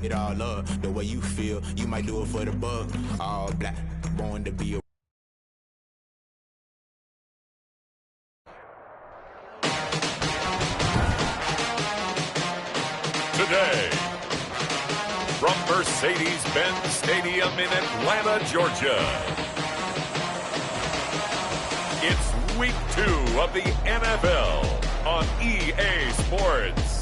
it all up. The way you feel, you might do it for the buck. All black, born to be a today, from Mercedes-Benz Stadium in Atlanta, Georgia, it's Week 2 of the NFL on EA Sports.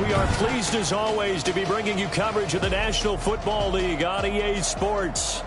We are pleased, as always, to be bringing you coverage of the National Football League on EA Sports.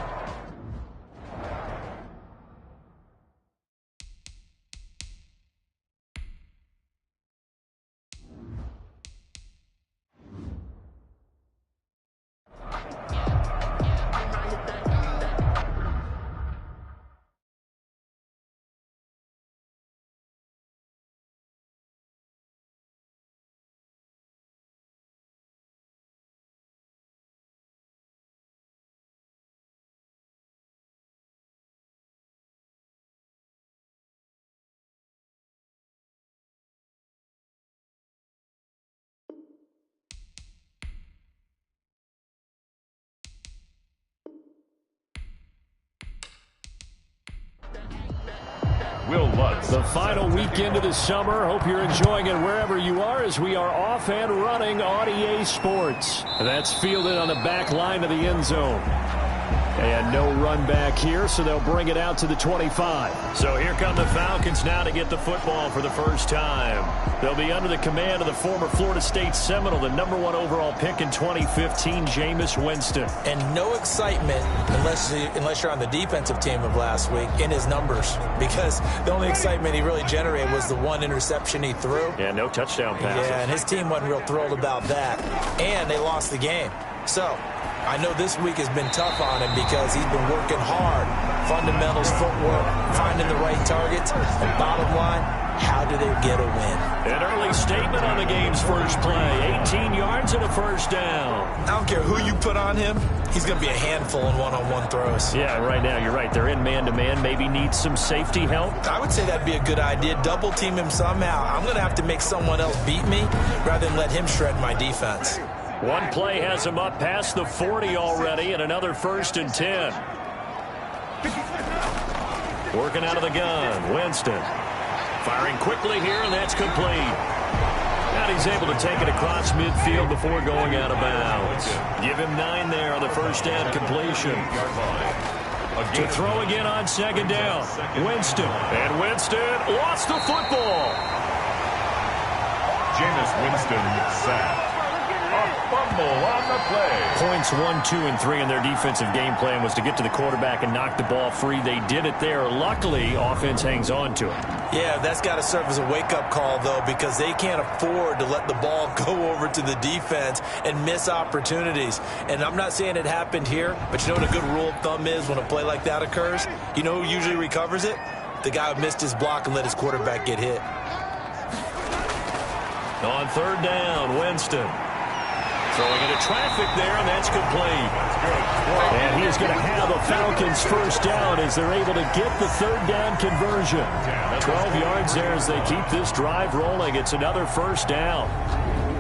The final weekend of the summer. Hope you're enjoying it wherever you are, as we are off and running on EA Sports. That's fielded on the back line of the end zone. And no run back here, so they'll bring it out to the 25. So here come the Falcons now to get the football for the first time. They'll be under the command of the former Florida State Seminole, the #1 overall pick in 2015, Jameis Winston. And no excitement, unless you're on the defensive team of last week, in his numbers. Because the only excitement he really generated was the one interception he threw. Yeah, no touchdown passes. Yeah, and his team wasn't real thrilled about that. And they lost the game. So I know this week has been tough on him because he's been working hard. Fundamentals, footwork, finding the right targets. And bottom line, how do they get a win? An early statement on the game's first play. 18 yards and a first down. I don't care who you put on him. He's going to be a handful in one-on-one throws. Yeah, right now, you're right. They're in man-to-man. Maybe needs some safety help. I would say that'd be a good idea. Double team him somehow. I'm going to have to make someone else beat me rather than let him shred my defense. One play has him up past the 40 already, and another 1st and 10. Working out of the gun, Winston. Firing quickly here, and that's complete. And he's able to take it across midfield before going out of bounds. Give him 9 there on the first down completion. To throw again on 2nd down. Winston. And Winston lost the football. Jameis Winston sacked. A fumble on the play. Points 1, 2, and 3 in their defensive game plan was to get to the quarterback and knock the ball free. They did it there. Luckily, offense hangs on to it. Yeah, that's got to serve as a wake-up call, though, because they can't afford to let the ball go over to the defense and miss opportunities. And I'm not saying it happened here, but you know what a good rule of thumb is when a play like that occurs? You know who usually recovers it? The guy who missed his block and let his quarterback get hit. On 3rd down, Winston. Throwing into traffic there, and that's complete. And he is going to have a Falcons first down as they're able to get the 3rd down conversion. 12 yards there as they keep this drive rolling. It's another first down.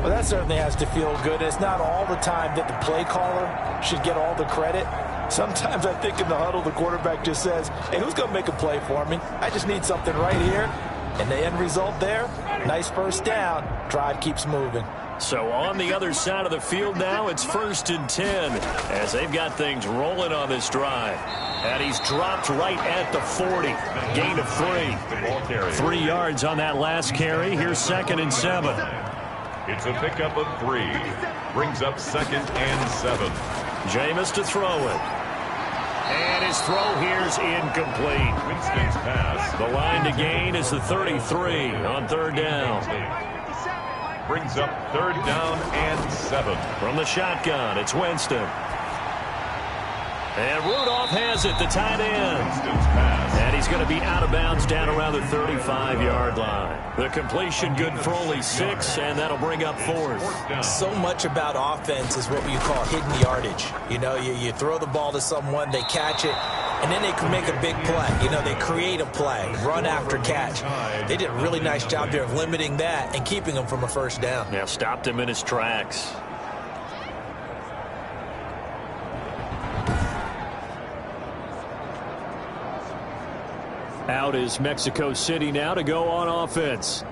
Well, that certainly has to feel good. It's not all the time that the play caller should get all the credit. Sometimes I think in the huddle, the quarterback just says, hey, who's going to make a play for me? I just need something right here. And the end result there, nice first down. Drive keeps moving. So on the other side of the field now, it's 1st and 10 as they've got things rolling on this drive. And he's dropped right at the 40. Gain of 3. 3 yards on that last carry. Here's 2nd and 7. It's a pickup of 3. Brings up 2nd and 7. Jameis to throw it. And his throw here's incomplete. Winston's pass. The line to gain is the 33 on 3rd down. Brings up 3rd down and 7. From the shotgun, it's Winston. And Rudolph has it, the tight end. Winston's pass. And he's going to be out of bounds down around the 35-yard line. The completion good for only 6, and that'll bring up 4th. So much about offense is what you call hidden yardage. You know, you throw the ball to someone, they catch it, and then they can make a big play. You know, they create a play, run after catch. They did a really nice job there of limiting that and keeping him from a first down. Yeah, stopped him in his tracks. Out is Mexico City now to go on offense.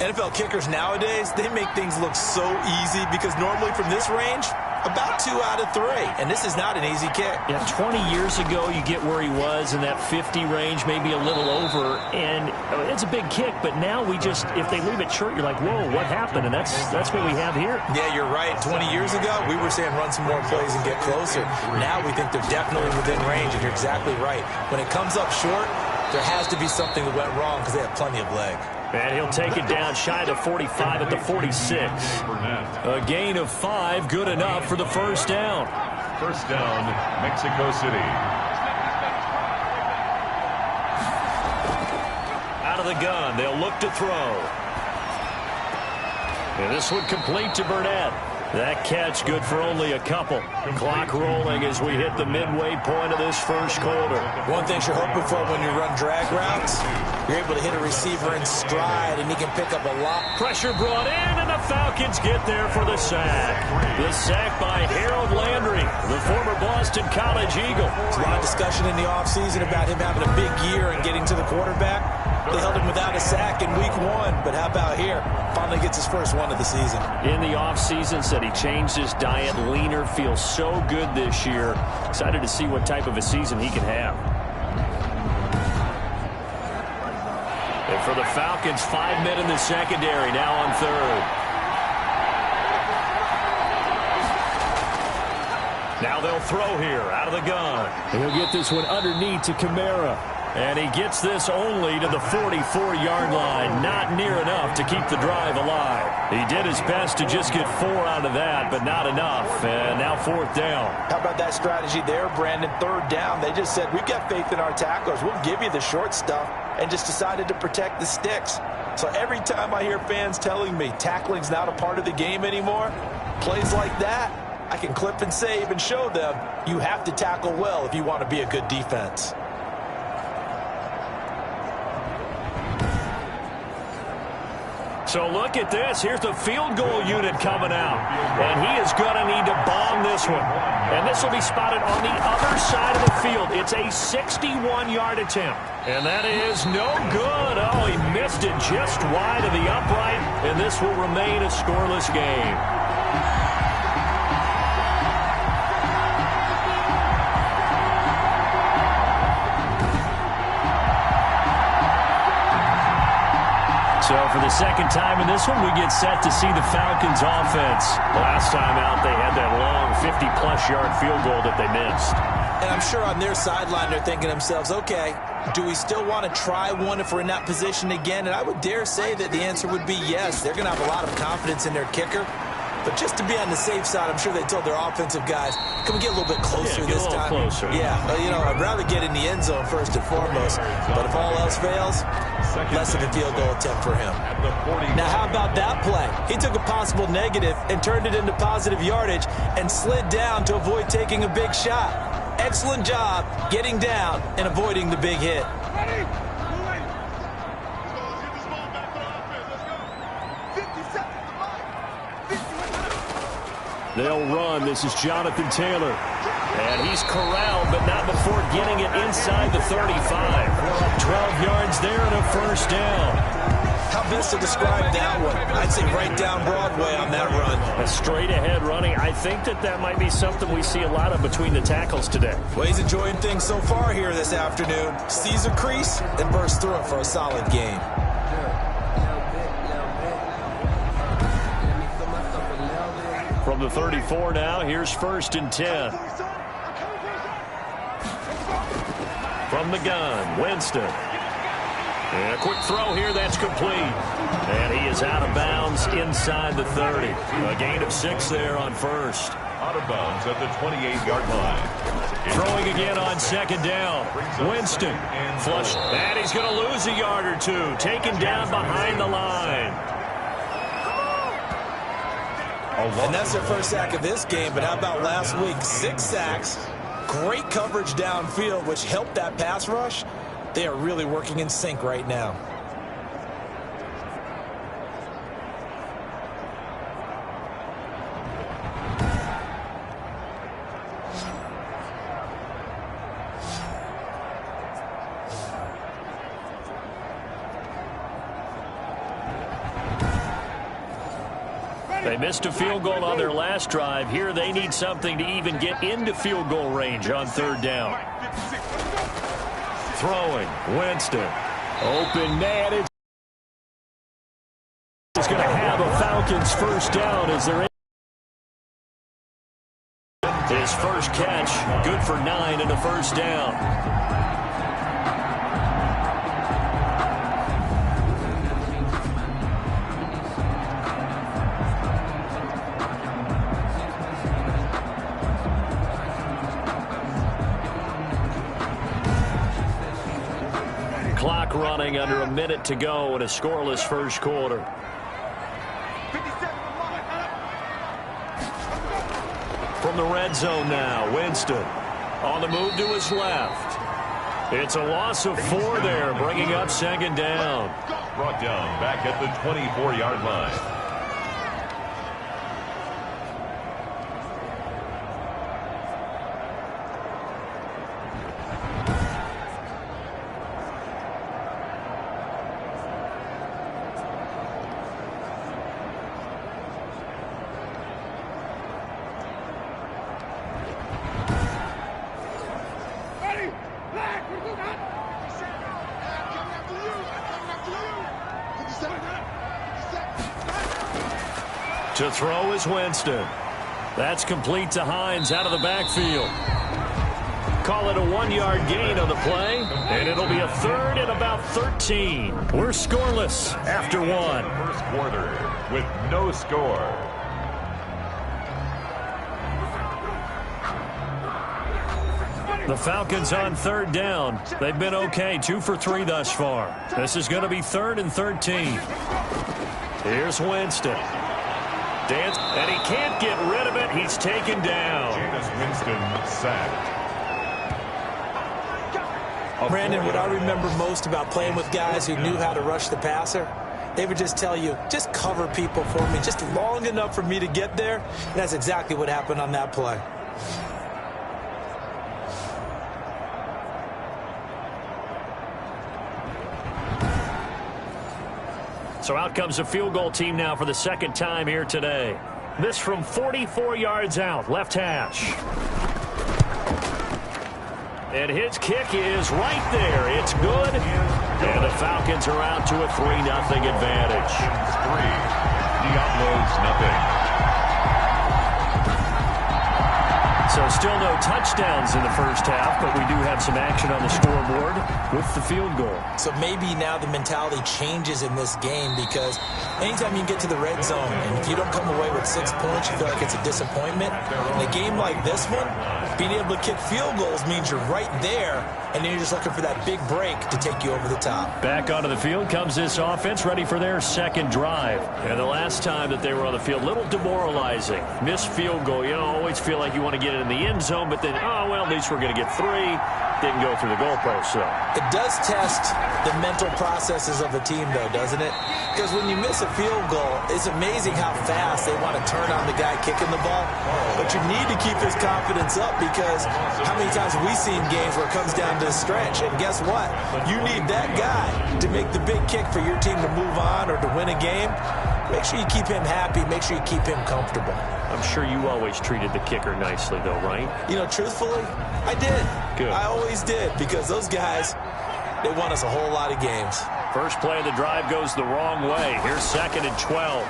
NFL kickers nowadays, they make things look so easy because normally from this range, about 2 out of 3. And this is not an easy kick. Yeah, 20 years ago, you get where he was in that 50 range, maybe a little over. And it's a big kick, but now we just, if they leave it short, you're like, whoa, what happened? And that's what we have here. Yeah, you're right. 20 years ago, we were saying run some more plays and get closer. Now we think they're definitely within range, and you're exactly right. When it comes up short, there has to be something that went wrong because they have plenty of leg. And he'll take it down shy of the 45 at the 46. A gain of 5, good enough for the first down. First down, Mexico City. Out of the gun, they'll look to throw. And this one complete to Burnett. That catch good for only a couple. Clock rolling as we hit the midway point of this first quarter. One thing you're hoping for when you run drag routes, you're able to hit a receiver in stride, and he can pick up a lot. Pressure brought in, and the Falcons get there for the sack. The sack by Harold Landry, the former Boston College Eagle. There's a lot of discussion in the offseason about him having a big year and getting to the quarterback. They held him without a sack in week 1, but how about here? Finally gets his first one of the season. In the offseason, said he changed his diet, leaner, feels so good this year. Excited to see what type of a season he can have. And for the Falcons, 5 men in the secondary, now on third. Now they'll throw here, out of the gun. And he'll get this one underneath to Kamara. And he gets this only to the 44-yard line. Not near enough to keep the drive alive. He did his best to just get 4 out of that, but not enough. And now 4th down. How about that strategy there, Brandon? 3rd down. They just said, we've got faith in our tacklers. We'll give you the short stuff, and just decided to protect the sticks. So every time I hear fans telling me tackling's not a part of the game anymore, plays like that, I can clip and save and show them you have to tackle well if you want to be a good defense. So look at this. Here's the field goal unit coming out. And he is going to need to bomb this one. And this will be spotted on the other side of the field. It's a 61-yard attempt. And that is no good. Oh, he missed it just wide of the upright. And this will remain a scoreless game. So for the second time in this one, we get set to see the Falcons offense. Last time out, they had that long 50-plus yard field goal that they missed. And I'm sure on their sideline, they're thinking to themselves, okay, do we still want to try one if we're in that position again? And I would dare say that the answer would be yes. They're going to have a lot of confidence in their kicker. But just to be on the safe side, I'm sure they told their offensive guys, can we get a little bit closer this time? Closer. Yeah, you know, I'd rather get in the end zone first and foremost. But if all else fails, less of a field goal attempt for him. Now, how about that play? He took a possible negative and turned it into positive yardage and slid down to avoid taking a big shot. Excellent job getting down and avoiding the big hit. They'll run. This is Jonathan Taylor. And he's corralled, but not before getting it inside the 35. 12 yards there and a first down. How best to describe that one? I'd say right down Broadway on that run. A straight-ahead running. I think that might be something we see a lot of between the tackles today. Well, he's enjoying things so far here this afternoon. Sees a crease and bursts through it for a solid game. From the 34 now, here's 1st and 10. From the gun, Winston. And a quick throw here, that's complete. And he is out of bounds inside the 30. A gain of 6 there on 1st. Out of bounds at the 28-yard line. Throwing again on 2nd down. Winston flush. And he's going to lose a yard or two. Taken down behind the line. And that's their first sack of this game, but how about last week? 6 sacks, great coverage downfield, which helped that pass rush. They are really working in sync right now. They missed a field goal on their last drive. Here they need something to even get into field goal range on 3rd down. Throwing, Winston. Open man. It's going to have a Falcons first down as they're in. His first catch, good for 9 and a first down. Clock running under a minute to go in a scoreless first quarter. From the red zone now, Winston on the move to his left. It's a loss of 4 there, bringing up 2nd down. Brought down back at the 24-yard line. To throw is Winston. That's complete to Hines out of the backfield. Call it a 1-yard gain on the play, and it'll be a 3rd and about 13. We're scoreless after 1. First quarter with no score. The Falcons on 3rd down. They've been okay, 2 for 3 thus far. This is going to be 3rd and 13. Here's Winston. Dance, and he can't get rid of it. He's taken down. Jameis Winston sacked. Brandon, what I remember most about playing with guys who knew how to rush the passer, they would just tell you, just cover people for me, just long enough for me to get there. And that's exactly what happened on that play. So out comes a field goal team now for the 2nd time here today. This from 44 yards out, left hash. And his kick is right there. It's good. And the Falcons are out to a 3-0 advantage. 3. Diablos nothing. So still no touchdowns in the first half, but we do have some action on the scoreboard with the field goal. So maybe now the mentality changes in this game, because anytime you get to the red zone and if you don't come away with 6 points, you feel like it's a disappointment. In a game like this one, being able to kick field goals means you're right there, and then you're just looking for that big break to take you over the top. Back onto the field comes this offense, ready for their 2nd drive. And the last time that they were on the field, a little demoralizing. Missed field goal. You know, always feel like you want to get it in the end zone, but then, oh, well, at least we're going to get 3. Didn't go through the goalpost, so. It does test the mental processes of a team, though, doesn't it? Because when you miss a field goal, it's amazing how fast they want to turn on the guy kicking the ball. But you need to keep his confidence up, because how many times have we seen games where it comes down to a stretch? And guess what? You need that guy to make the big kick for your team to move on or to win a game. Make sure you keep him happy. Make sure you keep him comfortable. I'm sure you always treated the kicker nicely, though, right? You know, truthfully, I did. Good. I always did, because those guys, they won us a whole lot of games. First play of the drive goes the wrong way. Here's 2nd and 12.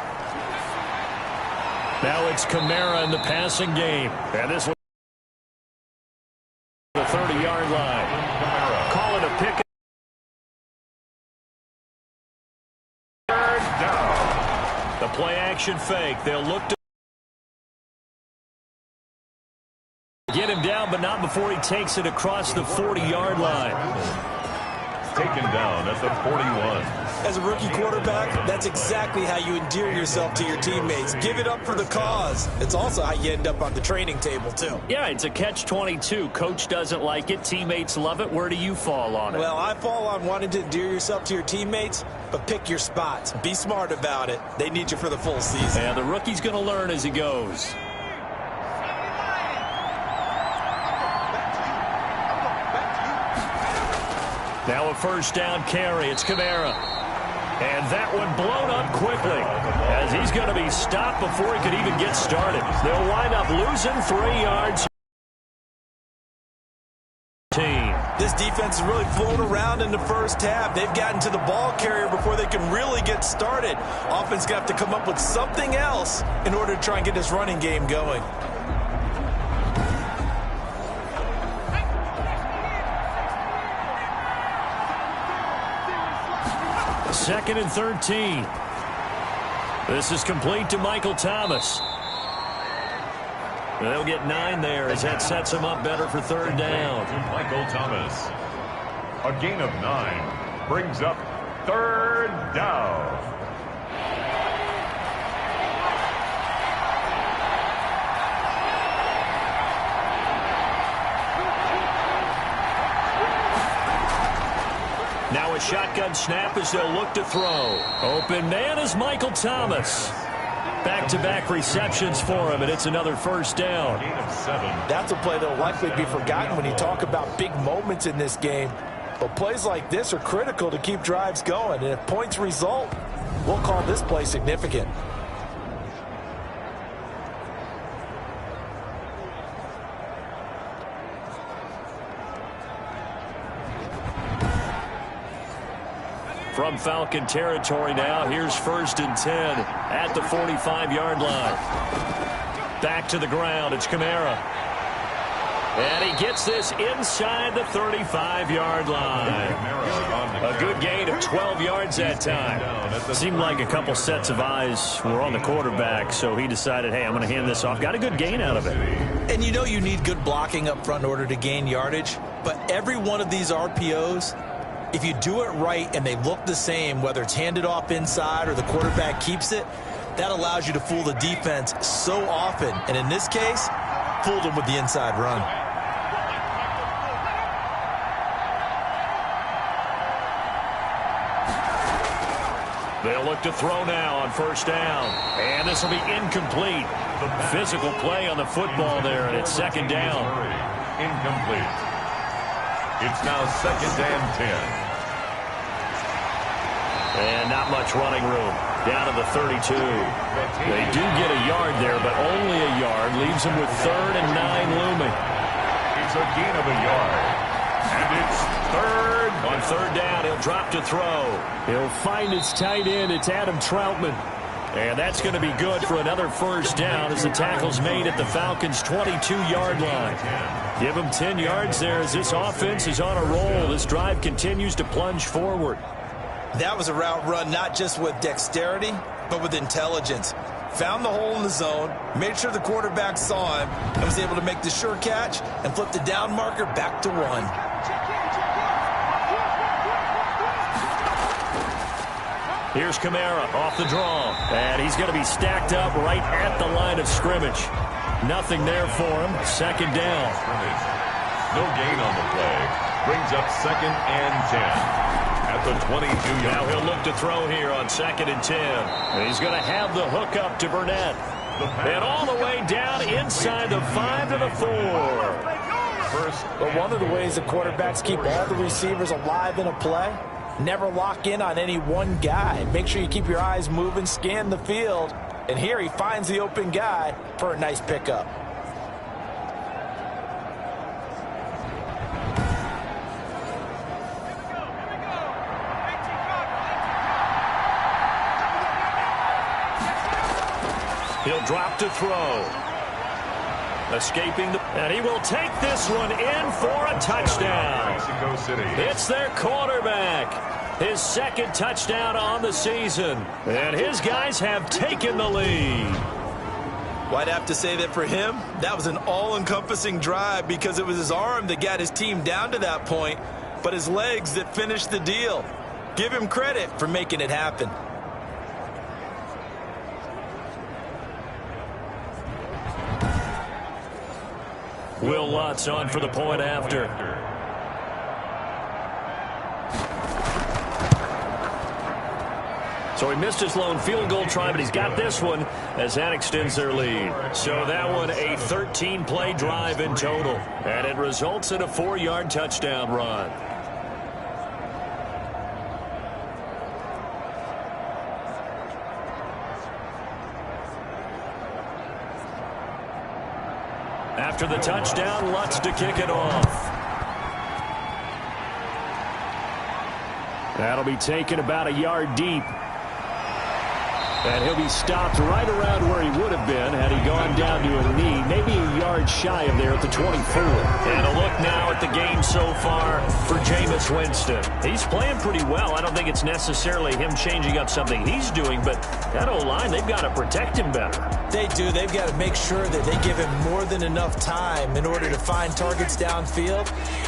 Now it's Kamara in the passing game. And this one, the 30-yard line. Call it a pick. Third down. The play-action fake. They'll look to get him down, but not before he takes it across the 40-yard line. Taken down at the 41. as a rookie quarterback, that's exactly how you endear yourself to your teammates. Give it up for the cause. It's also how you end up on the training table, too. Yeah, it's a catch-22. Coach doesn't like it. Teammates love it. Where do you fall on it? Well, I fall on wanting to endear yourself to your teammates, but pick your spots. Be smart about it. They need you for the full season. Yeah, the rookie's going to learn as he goes. Now a first down carry. It's Kamara. And that one blown up quickly as he's going to be stopped before he could even get started. They'll wind up losing 3 yards. This defense is really flown around in the first half. They've gotten to the ball carrier before they can really get started. Offense going to have to come up with something else in order to try and get this running game going. Second and 13. This is complete to Michael Thomas. They'll get 9 there as that sets them up better for third down. To Michael Thomas. A gain of 9 brings up third down. Now a shotgun snap as they'll look to throw. Open man is Michael Thomas. Back-to-back receptions for him, and it's another first down. Gain of 7. That's a play that will likely be forgotten when you talk about big moments in this game. But plays like this are critical to keep drives going, and if points result, we'll call this play significant. From Falcon territory now, here's first and 10 at the 45-yard line. Back to the ground, it's Kamara. And he gets this inside the 35-yard line. A good gain of 12 yards that time. Seemed like a couple sets of eyes were on the quarterback, so he decided, hey, I'm going to hand this off. Got a good gain out of it. And you know you need good blocking up front in order to gain yardage, but every one of these RPOs, if you do it right and they look the same, whether it's handed off inside or the quarterback keeps it, that allows you to fool the defense so often. And in this case, fooled them with the inside run. They'll look to throw now on first down. And this will be incomplete. Physical play on the football there, and it's second down. Incomplete. It's now second and 10. And not much running room. Down to the 32. They do get a yard there, but only a yard. Leaves them with third and 9 looming. It's a gain of a yard. And it's third. On third down, he'll drop to throw. He'll find his tight end. It's Adam Troutman. And that's going to be good for another first down as the tackle's made at the Falcons' 22-yard line. Give them 10 yards there as this offense is on a roll. This drive continues to plunge forward. That was a route run not just with dexterity, but with intelligence. Found the hole in the zone, made sure the quarterback saw him, and was able to make the sure catch and flip the down marker back to 1. Here's Kamara off the draw. And he's going to be stacked up right at the line of scrimmage. Nothing there for him. Second down. No gain on the play. Brings up second and 10. At the 22-yard. Now he'll look to throw here on second and 10. And he's going to have the hook up to Burnett. And all the way down inside the 5 to the 4. But one of the ways the quarterbacks keep all the receivers alive in a play, never lock in on any one guy. Make sure you keep your eyes moving, scan the field. And here he finds the open guy for a nice pickup. He'll drop to throw. Escaping and he will take this one in for a touchdown. Mexico City. It's their quarterback. His second touchdown on the season. And his guys have taken the lead. Well, I'd have to say that for him, that was an all-encompassing drive because it was his arm that got his team down to that point, but his legs that finished the deal. Give him credit for making it happen. Will Lutz on for the point after. So he missed his lone field goal try, but he's got this one as that extends their lead. So that one a 13-play drive in total, and it results in a 4-yard touchdown run. After the touchdown, Lutz to kick it off. That'll be taken about a yard deep. And he'll be stopped right around where he would have been had he gone down to a knee, maybe a yard shy of there at the 24. And a look now at the game so far for Jameis Winston. He's playing pretty well. I don't think it's necessarily him changing up something he's doing, but that O-line, they've got to protect him better. They do. They've got to make sure that they give him more than enough time in order to find targets downfield.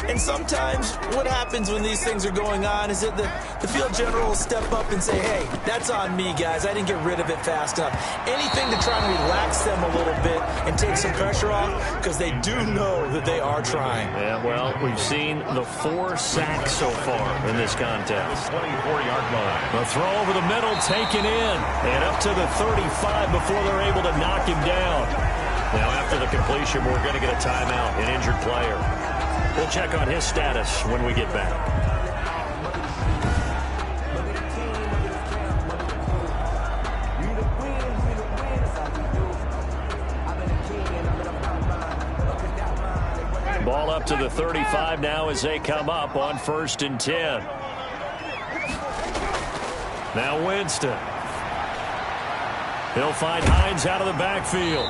And sometimes what happens when these things are going on is that the field general will step up and say, hey, that's on me, guys. I didn't get rid of it fast enough. Anything to try to relax them a little bit and take some pressure off, because they do know that they are trying. Yeah, well, we've seen the 4 sacks so far in this contest. 24-yard line. The throw over the middle taken in and up to the 35 before they're able to knock him down. Now after the completion, we're going to get a timeout, an injured player. We'll check on his status when we get back. Ball up to the 35 now as they come up on 1st and 10. Now Winston. He'll find Hines out of the backfield.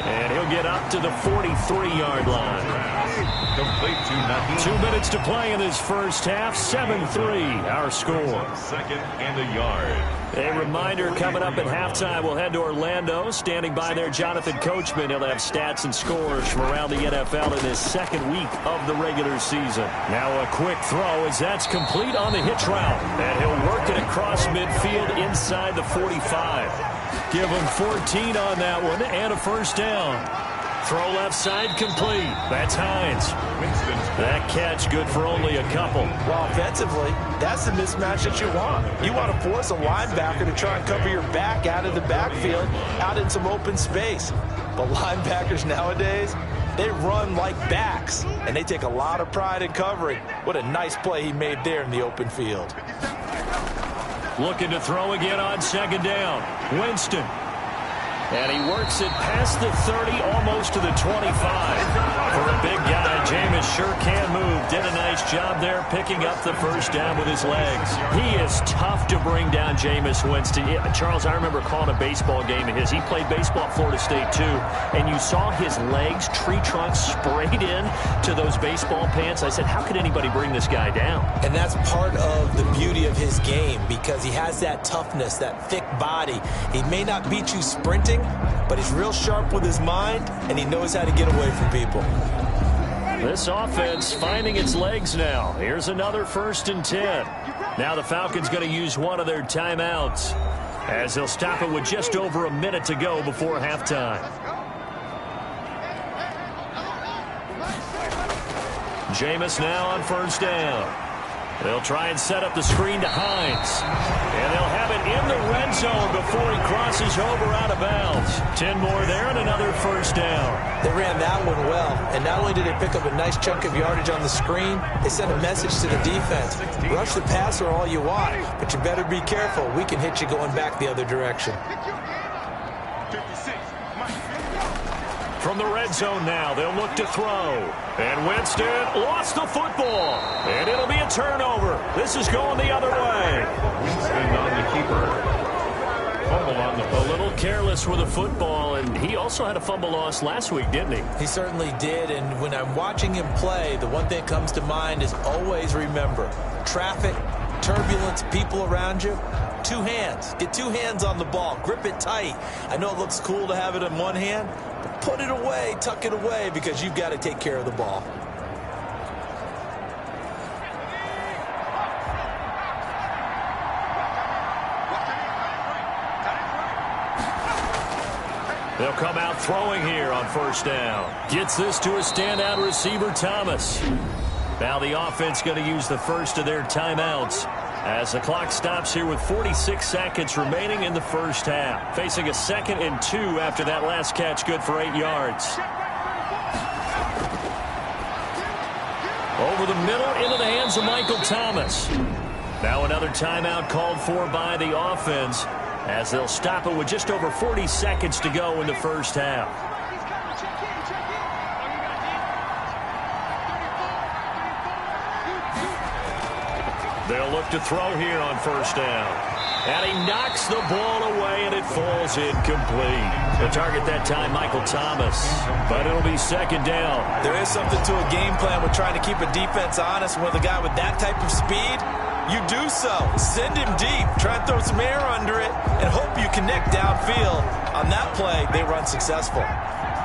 And he'll get up to the 43-yard line. Complete to Naheem. 2 minutes to play in this first half. 7-3 our score. Second and a yard. A reminder, coming up at halftime, we'll head to Orlando. Standing by there, Jonathan Coachman. He'll have stats and scores from around the NFL in his second week of the regular season. Now a quick throw as that's complete on the hitch route. And he'll work it across midfield inside the 45. Give him 14 on that one and a first down. Throw left side complete. That's Hines. That catch good for only a couple. Well, offensively, that's the mismatch that you want. You want to force a linebacker to try and cover your back out of the backfield, out in some open space. But linebackers nowadays, they run like backs, and they take a lot of pride in covering. What a nice play he made there in the open field. Looking to throw again on 2nd down. Winston. And he works it past the 30, almost to the 25. For a big guy, Jameis sure can move. Did a nice job there picking up the first down with his legs. He is tough to bring down, Jameis Winston. Yeah, Charles, I remember calling a baseball game of his. He played baseball at Florida State, too. And you saw his legs, tree trunks sprayed in to those baseball pants. I said, how could anybody bring this guy down? And that's part of the beauty of his game, because he has that toughness, that thick body. He may not beat you sprinting, but he's real sharp with his mind, and he knows how to get away from people. This offense finding its legs now. Here's another 1st and 10. Now the Falcons going to use one of their timeouts as they'll stop it with just over a minute to go before halftime. Jameis now on 1st down. They'll try and set up the screen to Hines. And they'll have it in the red zone before he crosses over out of bounds. 10 more there and another 1st down. They ran that one well. And not only did they pick up a nice chunk of yardage on the screen, they sent a message to the defense. Rush the passer all you want, but you better be careful. We can hit you going back the other direction. From the red zone now, they'll look to throw. And Winston lost the football. And it'll be a turnover. This is going the other way. Winston on the keeper. Fumble on the A little careless with the football, and he also had a fumble loss last week, didn't he? He certainly did, and when I'm watching him play, the one thing that comes to mind is always remember, traffic, turbulence, people around you, 2 hands. Get 2 hands on the ball. Grip it tight. I know it looks cool to have it in one hand, but put it away, tuck it away, because you've got to take care of the ball. They'll come out throwing here on first down. Gets this to a standout receiver, Thomas. Now the offense going to use the first of their timeouts as the clock stops here with 46 seconds remaining in the first half. Facing a 2nd and 2 after that last catch, good for 8 yards. Over the middle into the hands of Michael Thomas. Now another timeout called for by the offense as they'll stop it with just over 40 seconds to go in the first half. They'll look to throw here on first down. And he knocks the ball away, and it falls incomplete. The target that time, Michael Thomas. But it'll be 2nd down. There is something to a game plan with trying to keep a defense honest. With a guy with that type of speed, you do so. Send him deep. Try and throw some air under it and hope you connect downfield. On that play, they run successful.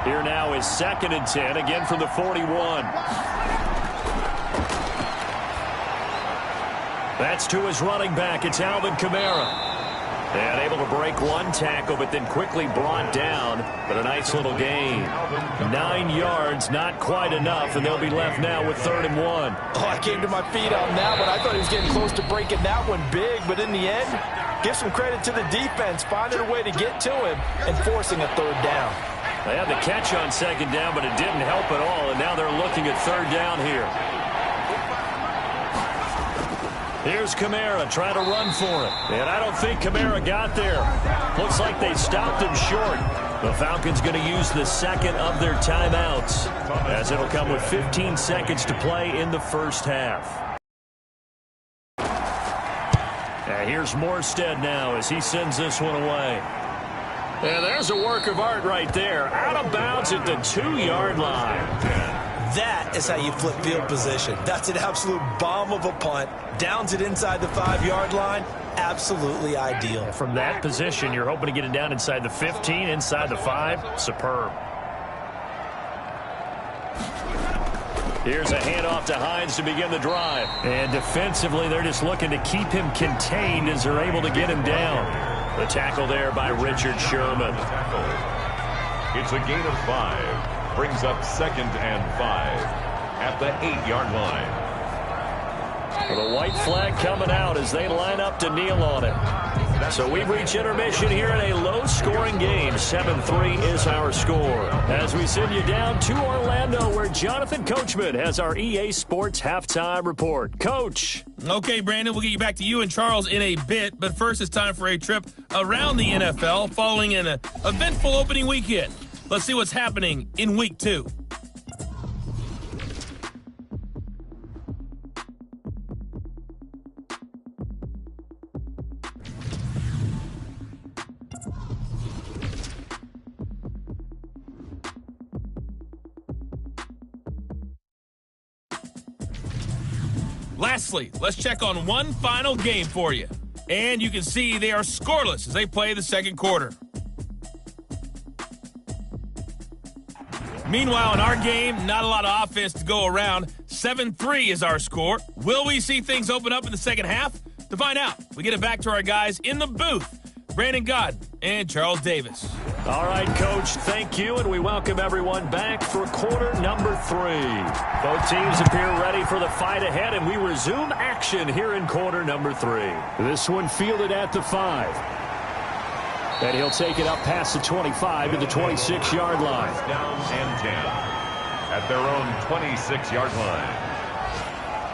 Here now is 2nd and 10, again from the 41. That's to his running back. It's Alvin Kamara. And able to break one tackle, but then quickly brought down. But a nice little gain. 9 yards, not quite enough, and they'll be left now with 3rd and 1. Oh, I came to my feet on that one. I thought he was getting close to breaking that one big, but in the end, give some credit to the defense, finding a way to get to him and forcing a 3rd down. They had the catch on 2nd down, but it didn't help at all, and now they're looking at 3rd down here. Here's Kamara trying to run for it. And I don't think Kamara got there. Looks like they stopped him short. The Falcons going to use the 2nd of their timeouts as it'll come with 15 seconds to play in the first half. And here's Morstead now as he sends this one away. And there's a work of art right there. Out of bounds at the 2-yard line. That is how you flip field position. That's an absolute bomb of a punt. Downs it inside the 5-yard line. Absolutely ideal. From that position, you're hoping to get it down inside the 15, inside the 5. Superb. Here's a handoff to Hines to begin the drive. And defensively, they're just looking to keep him contained as they're able to get him down. The tackle there by Richard Sherman. It's a gain of 5. Brings up 2nd and 5 at the 8-yard line. Well, the white flag coming out as they line up to kneel on it. So we've reached intermission here in a low-scoring game. 7-3 is our score. As we send you down to Orlando, where Jonathan Coachman has our EA Sports halftime report. Coach. Okay, Brandon, we'll get you back to you and Charles in a bit. But first, it's time for a trip around the NFL following an eventful opening weekend. Let's see what's happening in Week 2. Lastly, let's check on one final game for you. And you can see they are scoreless as they play the 2nd quarter. Meanwhile, in our game, not a lot of offense to go around. 7-3 is our score. Will we see things open up in the 2nd half? To find out, we get it back to our guys in the booth, Brandon Godden and Charles Davis. All right, Coach, thank you, and we welcome everyone back for quarter number 3. Both teams appear ready for the fight ahead, and we resume action here in quarter number 3. This one fielded at the 5. And he'll take it up past the 25 to the 26-yard line. Down and 10 at their own 26-yard line.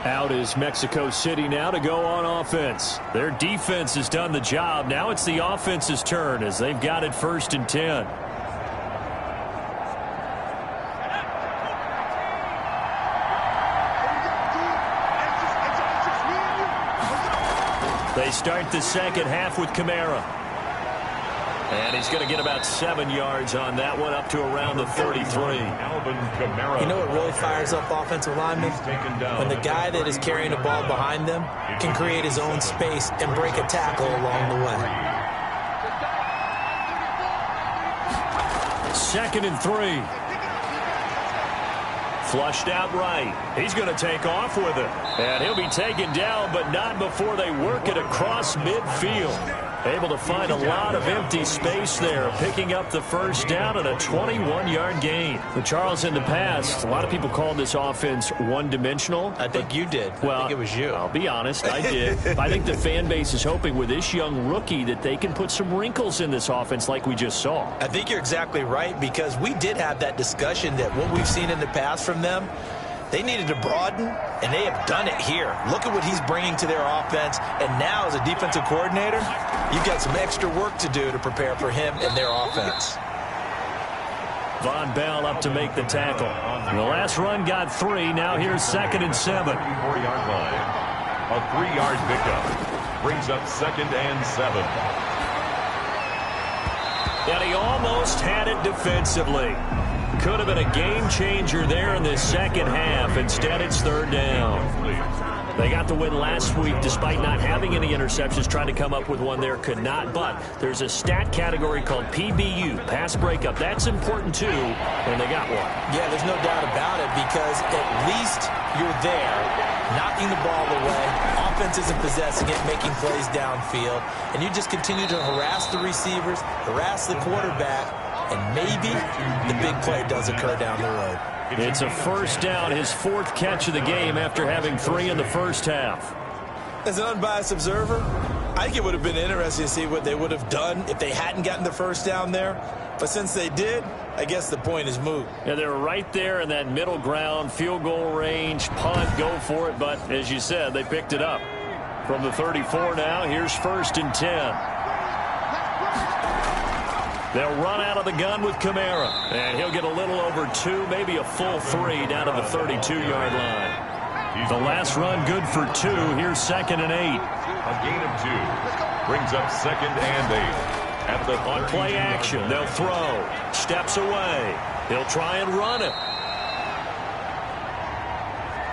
Out is Mexico City now to go on offense. Their defense has done the job. Now it's the offense's turn as they've got it 1st and 10. They start the 2nd half with Kamara. And he's going to get about 7 yards on that one, up to around the 33. Alvin Kamara. You know what really fires up offensive linemen? When the guy that is carrying the ball behind them can create his own space and break a tackle along the way. 2nd and 3. Flushed out right. He's going to take off with it. And he'll be taken down, but not before they work it across midfield. Able to find a lot of empty space there, picking up the first down and a 21-yard gain. For Charles, in the past, a lot of people called this offense one-dimensional. I think you did. Well, I think it was you. I'll be honest, I did. I think the fan base is hoping with this young rookie that they can put some wrinkles in this offense like we just saw. I think you're exactly right, because we did have that discussion that what we've seen in the past from them, they needed to broaden, and they have done it here. Look at what he's bringing to their offense, and now as a defensive coordinator, you've got some extra work to do to prepare for him and their offense. Von Bell up to make the tackle. The last run got 3. Now here's 2nd and 7. 4-yard line. A 3-yard pickup brings up 2nd and 7. And he almost had it defensively. Could have been a game changer there in the second half. Instead, it's 3rd down. They got the win last week despite not having any interceptions. Trying to come up with one there, could not. But there's a stat category called PBU, pass breakup. That's important too, and they got one. Yeah, there's no doubt about it, because at least you're there, knocking the ball away. Offense isn't possessing it, making plays downfield. And you just continue to harass the receivers, harass the quarterback, and maybe the big play does occur down the road. It's a 1st down, his 4th catch of the game after having 3 in the first half. As an unbiased observer, I think it would have been interesting to see what they would have done if they hadn't gotten the 1st down there. But since they did, I guess the point is moot. Yeah, they were right there in that middle ground, field goal range, punt, go for it. But as you said, they picked it up. From the 34 now, here's 1st and 10. They'll run out of the gun with Kamara, and he'll get a little over 2, maybe a full 3 down to the 32-yard line. The last run good for 2. Here's 2nd and 8. A gain of 2 brings up 2nd and 8. At the On play action, they'll throw. Steps away. He'll try and run it.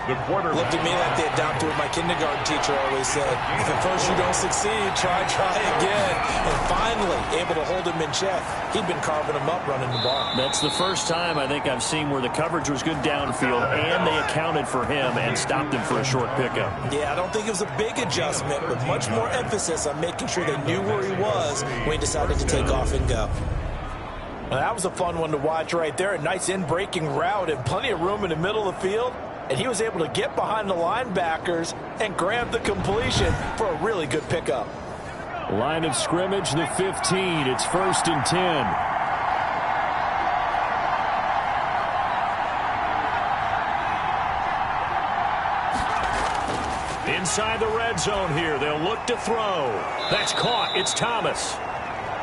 The quarterback Looked at me like they adopted what my kindergarten teacher always said. If at first you don't succeed, try again. And finally, able to hold him in check. He'd been carving him up running the ball. That's the first time I think I've seen where the coverage was good downfield, and they accounted for him and stopped him for a short pickup. Yeah, I don't think it was a big adjustment, but much more emphasis on making sure they knew where he was when he decided to take off and go. Well, that was a fun one to watch right there. A nice in-breaking route and plenty of room in the middle of the field. And he was able to get behind the linebackers and grab the completion for a really good pickup. Line of scrimmage, the 15. It's 1st and 10. Inside the red zone here. They'll look to throw. That's caught. It's Thomas.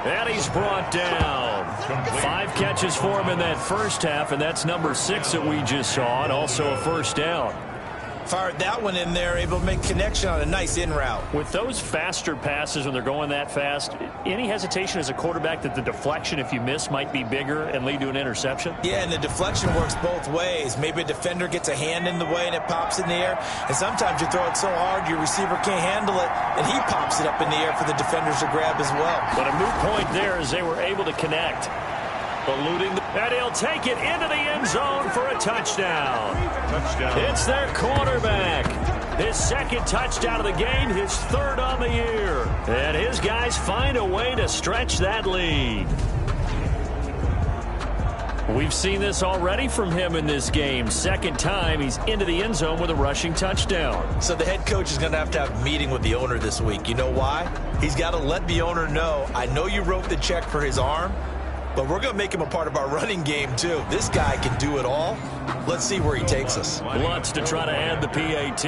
And he's brought down. 5 catches for him in that first half, and that's number 6 that we just saw, and also a 1st down. Fired that one in there, able to make connection on a nice in route. With those faster passes when they're going that fast, any hesitation as a quarterback that the deflection, if you miss, might be bigger and lead to an interception? Yeah, and the deflection works both ways. Maybe a defender gets a hand in the way and it pops in the air. And sometimes you throw it so hard your receiver can't handle it, and he pops it up in the air for the defenders to grab as well. But a moot point there as they were able to connect. Eluding and he'll take it into the end zone for a touchdown. It's their quarterback. His 2nd touchdown of the game, his 3rd on the year. And his guys find a way to stretch that lead. We've seen this already from him in this game. 2nd time he's into the end zone with a rushing touchdown. So the head coach is going to have a meeting with the owner this week. You know why? He's got to let the owner know, I know you wrote the check for his arm, but we're going to make him a part of our running game, too. This guy can do it all. Let's see where he takes us. Lutz to try to add the PAT.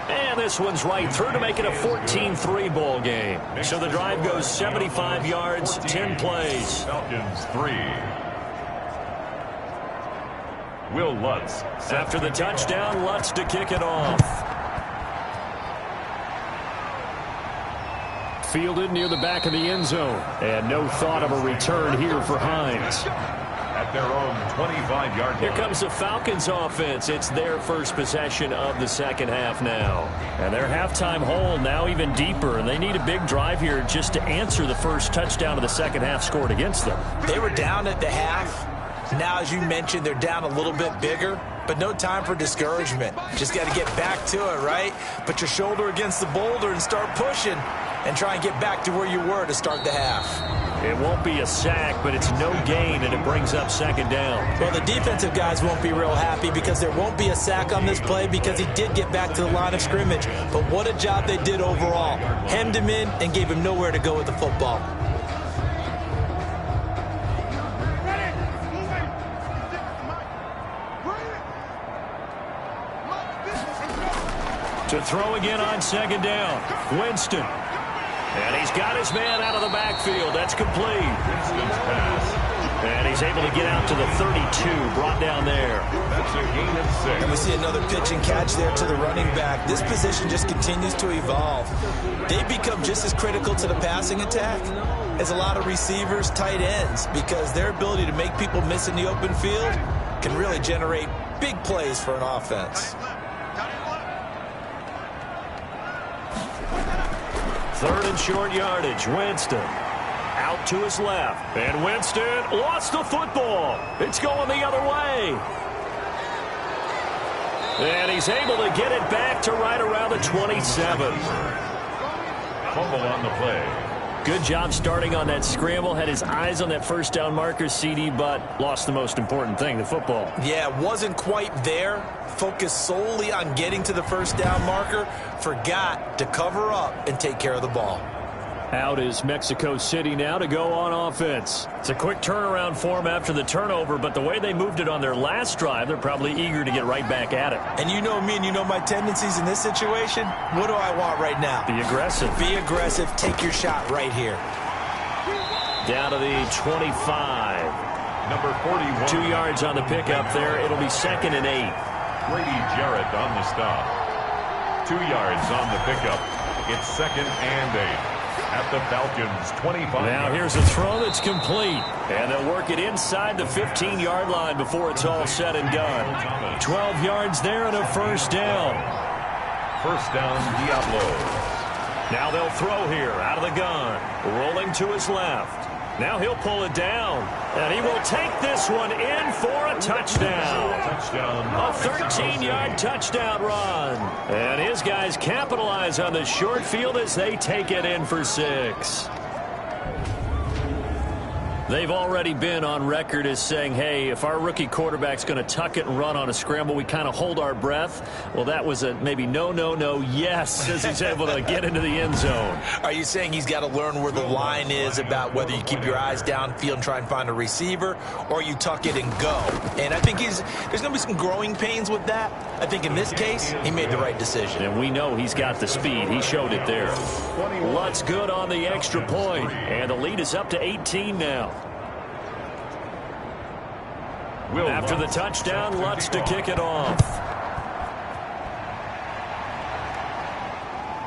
And this one's right through to make it a 14-3 ball game. So the drive goes 75 yards, 10 plays. Falcons 3. Will Lutz. After the touchdown, Lutz to kick it off. Fielded near the back of the end zone. And no thought of a return here for Hines. At their own 25-yard line. Here comes the Falcons offense. It's their first possession of the second half now. And their halftime hole now even deeper. And they need a big drive here just to answer the first touchdown of the second half scored against them. They were down at the half. Now, as you mentioned, they're down a little bit bigger. but no time for discouragement. Just got to get back to it, right? Put your shoulder against the boulder and start pushing and try and get back to where you were to start the half. It won't be a sack, but it's no gain, and it brings up second down. Well, the defensive guys won't be real happy because there won't be a sack on this play because he did get back to the line of scrimmage. But what a job they did overall. Hemmed him in and gave him nowhere to go with the football. To throw again on second down, Winston. And he's got his man out of the backfield. That's complete. Winston's pass. And he's able to get out to the 32, brought down there. That's a gain of 6. And we see another pitch and catch there to the running back. This position just continues to evolve. They become just as critical to the passing attack as a lot of receivers, tight ends, because their ability to make people miss in the open field can really generate big plays for an offense. Third and short yardage, Winston. Out to his left. And Winston lost the football. It's going the other way. And he's able to get it back to right around the 27. Fumble on the play. Good job starting on that scramble. Had his eyes on that first down marker, CD, but lost the most important thing, the football. Yeah, wasn't quite there. Focused solely on getting to the first down marker. Forgot to cover up and take care of the ball. Out is Mexico City now to go on offense. It's a quick turnaround for them after the turnover, but the way they moved it on their last drive, they're probably eager to get right back at it. And you know me and you know my tendencies in this situation. What do I want right now? Be aggressive. Be aggressive. Take your shot right here. Down to the 25. Number 41. 2 yards on the pickup there. It'll be 2nd and 8. Grady Jarrett on the stop. 2 yards on the pickup. It's 2nd and 8. At the Falcons' 25. Now here's a throw that's complete. And they'll work it inside the 15-yard line before it's all said and done. 12 yards there and a first down. First down, Diablo. Now they'll throw here out of the gun. Rolling to his left. Now he'll pull it down. And he will take this one in for a touchdown. A 13-yard touchdown run. And his guys capitalize on the short field as they take it in for 6. They've already been on record as saying, hey, if our rookie quarterback's going to tuck it and run on a scramble, we kind of hold our breath. Well, that was a maybe no, yes, as he's able to get into the end zone. Are you saying he's got to learn where the line is about whether you keep your eyes downfield and try and find a receiver or you tuck it and go? And I think there's going to be some growing pains with that. I think in this case, he made the right decision. And we know he's got the speed. He showed it there. Lutz good on the extra point. And the lead is up to 18 now. After the touchdown, Lutz to kick it off.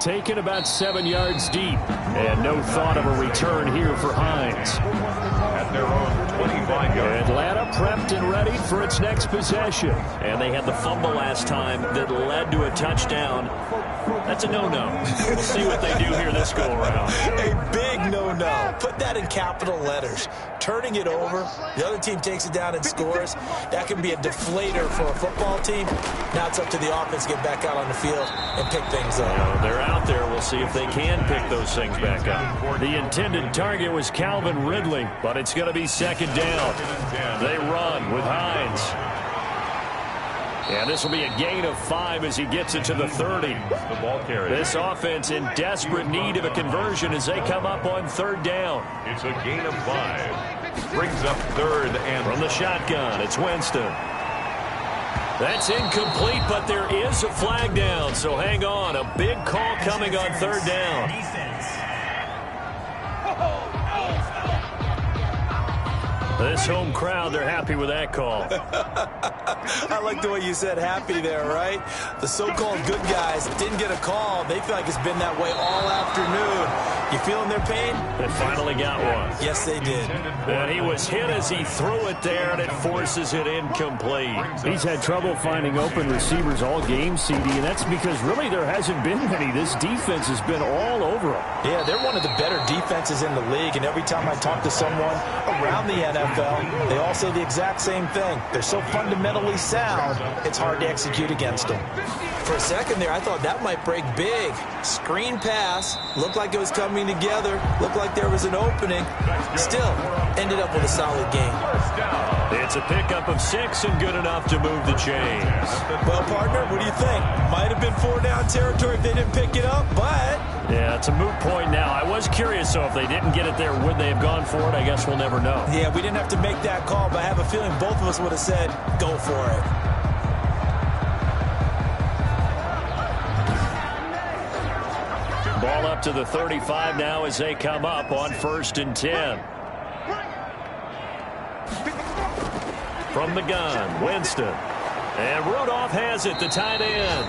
Taken about 7 yards deep. And no thought of a return here for Hines. At their own 25-yard. Atlanta prepped and ready for its next possession. And they had the fumble last time that led to a touchdown. That's a no-no. We'll see what they do here this go-around. A big no-no. Put that in capital letters. Turning it over, the other team takes it down and scores. That can be a deflator for a football team. Now it's up to the offense to get back out on the field and pick things up. They're out there. We'll see if they can pick those things back up. The intended target was Calvin Ridley, but it's going to be 2nd down. They run with Hines. And this will be a gain of 5 as he gets it to the 30. The ball carrier. This offense in desperate need of a conversion as they come up on 3rd down. It's a gain of 5. Brings up 3rd and from the shotgun, it's Winston. That's incomplete, but there is a flag down, so hang on. A big call coming on 3rd down. This home crowd, they're happy with that call. I like the way you said happy there, right? The so-called good guys didn't get a call. They feel like it's been that way all afternoon. You feeling their pain? They finally got one. Yes, they did. And he was hit as he threw it there, and it forces it incomplete. He's had trouble finding open receivers all game, CD, and that's because really there hasn't been many. This defense has been all over him. Yeah, they're one of the better defenses in the league, and every time I talk to someone around the NFL, NFL, they all say the exact same thing. They're so fundamentally sound, it's hard to execute against them. For a second there, I thought that might break big. Screen pass, looked like it was coming together, looked like there was an opening. Still, ended up with a solid game. It's a pickup of 6 and good enough to move the chains. Well, partner, what do you think? Might have been 4-down territory if they didn't pick it up, but... Yeah, it's a moot point now. I was curious, so if they didn't get it there, would they have gone for it? I guess we'll never know. Yeah, we didn't have to make that call, but I have a feeling both of us would have said, go for it. Ball up to the 35 now as they come up on 1st and 10. From the gun, Winston. And Rudolph has it, the tight end.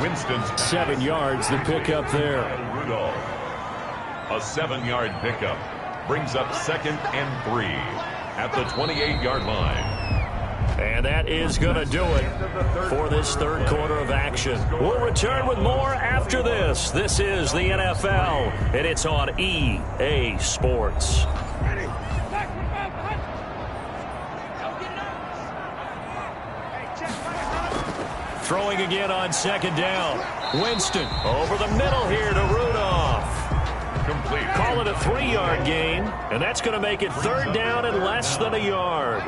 Winston's 7 yards, the pickup there. Rudolph. A 7-yard pickup brings up 2nd and 3 at the 28-yard line. And that is going to do it for this third quarter of action. We'll return with more after this. This is the NFL, and it's on EA Sports. Throwing again on 2nd down. Winston over the middle here to Rudolph. Complete. Call it a 3-yard gain, and that's going to make it 3rd down and less than a yard.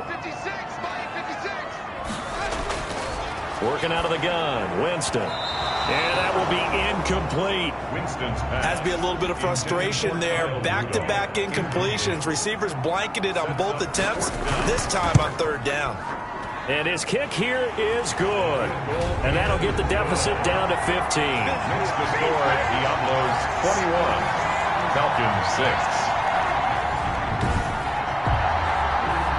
Working out of the gun, Winston. And that will be incomplete. Winston's pass. Has to be a little bit of frustration there. Back-to-back incompletions. Receivers blanketed on both attempts, this time on 3rd down. And his kick here is good. And that'll get the deficit down to 15. Makes the score at Diablo's 21. Falcons 6.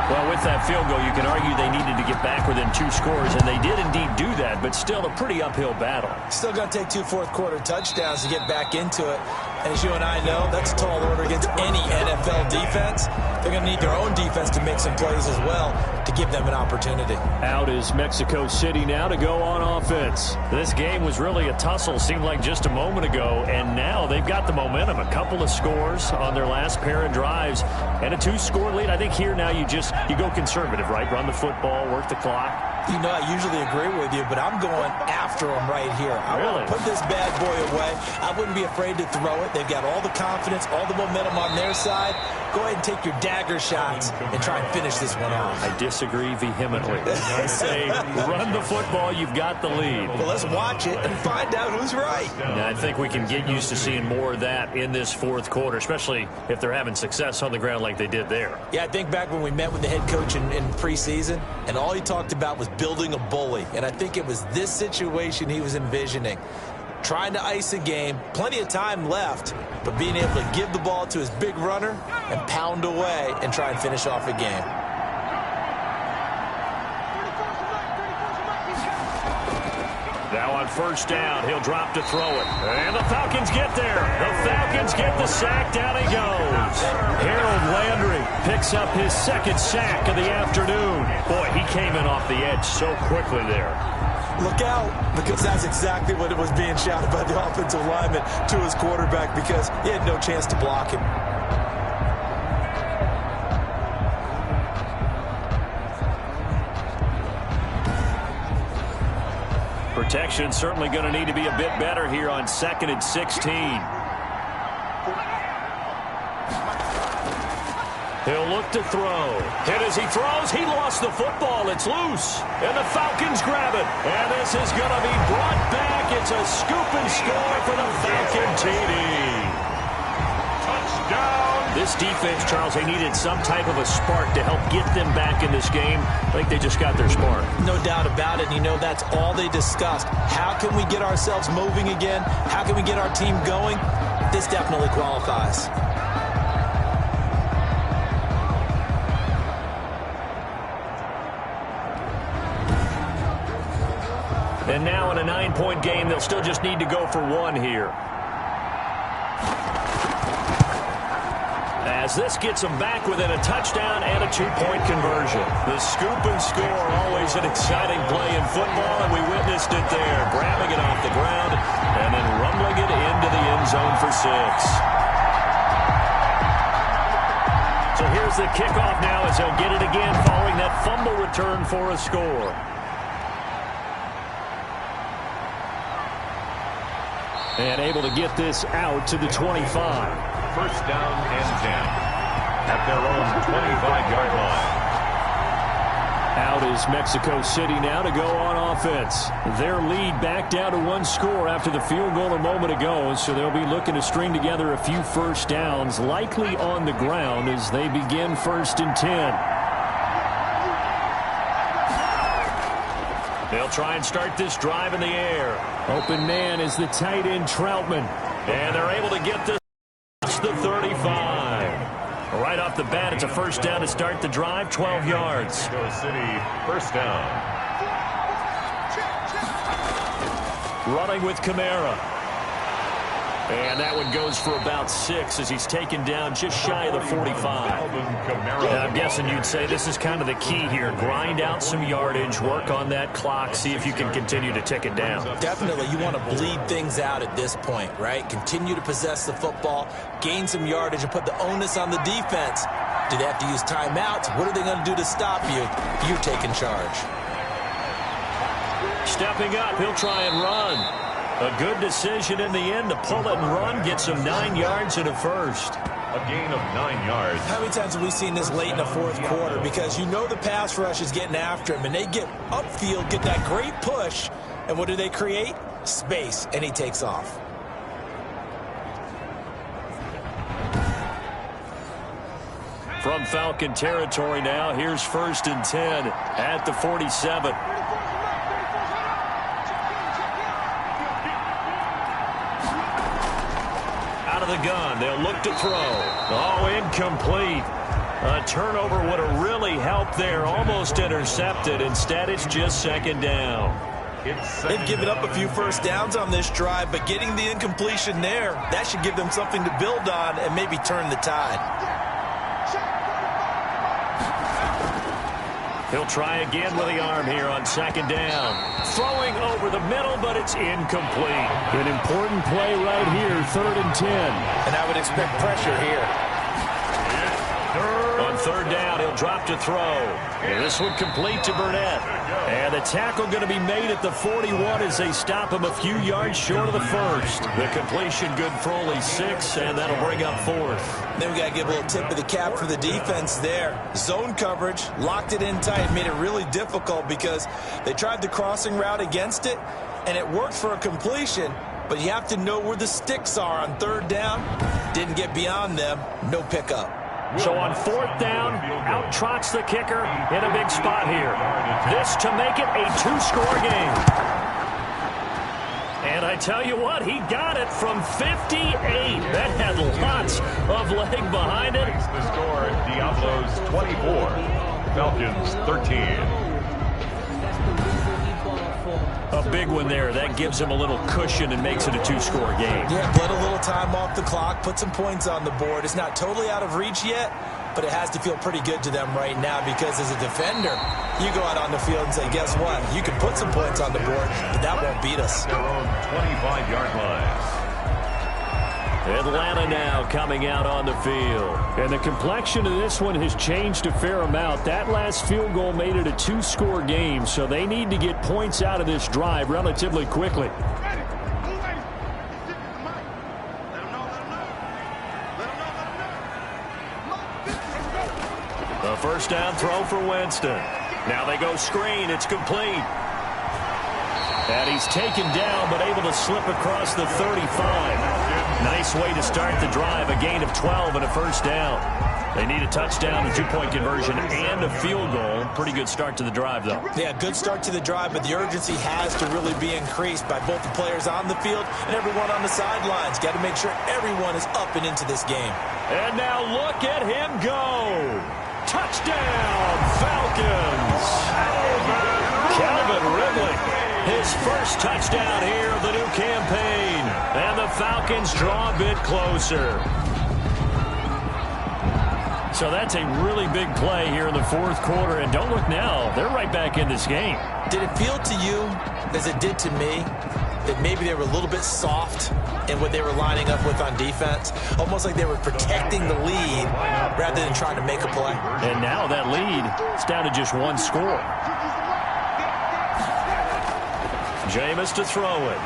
Well, with that field goal, you can argue they needed to get back within 2 scores, and they did indeed do that, but still a pretty uphill battle. Still going to take 2 fourth-quarter touchdowns to get back into it. And as you and I know, that's a tall order against any NFL defense. They're going to need their own defense to make some plays as well to give them an opportunity. Out is Mexico City now to go on offense. This game was really a tussle, seemed like just a moment ago, and now they've got the momentum. A couple of scores on their last pair of drives and a 2-score lead. I think here now you go conservative, right? Run the football, work the clock. You know, I usually agree with you, but I'm going after them right here. I want to put this bad boy away. I wouldn't be afraid to throw it. They've got all the confidence, all the momentum on their side. Go ahead and take your dagger shots and try and finish this one off. I disagree vehemently. I say run the football. You've got the lead. Well, let's watch it and find out who's right. Now, I think we can get used to seeing more of that in this fourth quarter, especially if they're having success on the ground like they did there. Yeah, I think back when we met with the head coach in preseason, and all he talked about was building a bully. And I think it was this situation he was envisioning. Trying to ice a game, plenty of time left, but being able to give the ball to his big runner and pound away and try and finish off a game. Now on first down, he'll drop to throw it. And the Falcons get there. The Falcons get the sack. Down he goes. Harold Landry picks up his second sack of the afternoon. Boy, he came in off the edge so quickly there. Look out, because that's exactly what it was being shouted by the offensive lineman to his quarterback, because he had no chance to block him. Protection certainly going to need to be a bit better here on 2nd and 16. He'll look to throw. And as he throws, he lost the football. It's loose. And the Falcons grab it. And this is going to be brought back. It's a scoop and score for the Falcon TD. Touchdown. This defense, Charles, they needed some type of a spark to help get them back in this game. I think they just got their spark. No doubt about it. You know, that's all they discussed. How can we get ourselves moving again? How can we get our team going? This definitely qualifies. And now in a 9-point game, they'll still just need to go for 1 here. As this gets them back within a touchdown and a 2-point conversion. The scoop and score, always an exciting play in football, and we witnessed it there. Grabbing it off the ground and then rumbling it into the end zone for 6. So So here's the kickoff now as they'll get it again following that fumble return for a score. And able to get this out to the 25. First down and 10 at their own 25-yard line. Out is Mexico City now to go on offense. Their lead back down to one score after the field goal a moment ago, so they'll be looking to string together a few first downs, likely on the ground as they begin 1st and 10. They'll try and start this drive in the air. Open man is the tight end Troutman. And they're able to get this to the 35. Right off the bat, it's a first down to start the drive, 12 yards. Mexico City, first down. Running with Kamara. And that one goes for about 6 as he's taken down just shy of the 45. I'm guessing you'd say this is kind of the key here. Grind out some yardage, work on that clock, see if you can continue to tick it down. Definitely, you want to bleed things out at this point, right? Continue to possess the football, gain some yardage, and put the onus on the defense. Do they have to use timeouts? What are they going to do to stop you? You're taking charge. Stepping up, he'll try and run. A good decision in the end to pull it and run, gets him 9 yards and a first. A gain of 9 yards. How many times have we seen this late in the fourth quarter? Because you know the pass rush is getting after him, and they get upfield, get that great push, and what do they create? Space, and he takes off. From Falcon territory now, here's 1st and 10 at the 47. The gun. They'll look to throw. Oh, incomplete. A turnover would have really helped there. Almost intercepted. Instead, it's just 2nd down. They've given up a few first downs on this drive, but getting the incompletion there, that should give them something to build on and maybe turn the tide. He'll try again with the arm here on 2nd down. Throwing over the middle, but it's incomplete. An important play right here, 3rd and 10. And I would expect pressure here. On 3rd down, he'll drop to throw. And this one complete to Burnett. And the tackle going to be made at the 41 as they stop him a few yards short of the first. The completion good for only 6, and that'll bring up 4th. Then we got to give a little tip of the cap for the defense there. Zone coverage, locked it in tight, made it really difficult because they tried the crossing route against it, and it worked for a completion, but you have to know where the sticks are on 3rd down. Didn't get beyond them, no pickup. So on 4th down, out trots the kicker in a big spot here. This to make it a 2-score game. And I tell you what, he got it from 58. That had lots of leg behind it. The score, Diablos 24, Falcons 13. A big one there. That gives him a little cushion and makes it a 2-score game. Yeah, let a little time off the clock, put some points on the board. It's not totally out of reach yet, but it has to feel pretty good to them right now because as a defender, you go out on the field and say, guess what? You can put some points on the board, but that won't beat us. Their own 25-yard line. Atlanta now coming out on the field. And the complexion of this one has changed a fair amount. That last field goal made it a 2-score game, so they need to get points out of this drive relatively quickly. A first down throw for Winston. Now they go screen. It's complete. And he's taken down, but able to slip across the 35. Nice way to start the drive. A gain of 12 and a first down. They need a touchdown, a 2-point conversion, and a field goal. Pretty good start to the drive, though. Yeah, good start to the drive, but the urgency has to really be increased by both the players on the field and everyone on the sidelines. Got to make sure everyone is up and into this game. And now look at him go. Touchdown, Falcons. Calvin Ridley, his first touchdown here of the new campaign. And the Falcons draw a bit closer. So that's a really big play here in the 4th quarter. And don't look now, they're right back in this game. Did it feel to you, as it did to me, that maybe they were a little bit soft in what they were lining up with on defense, almost like they were protecting the lead rather than trying to make a play. And now that lead is down to just one score. Jameis to throw it.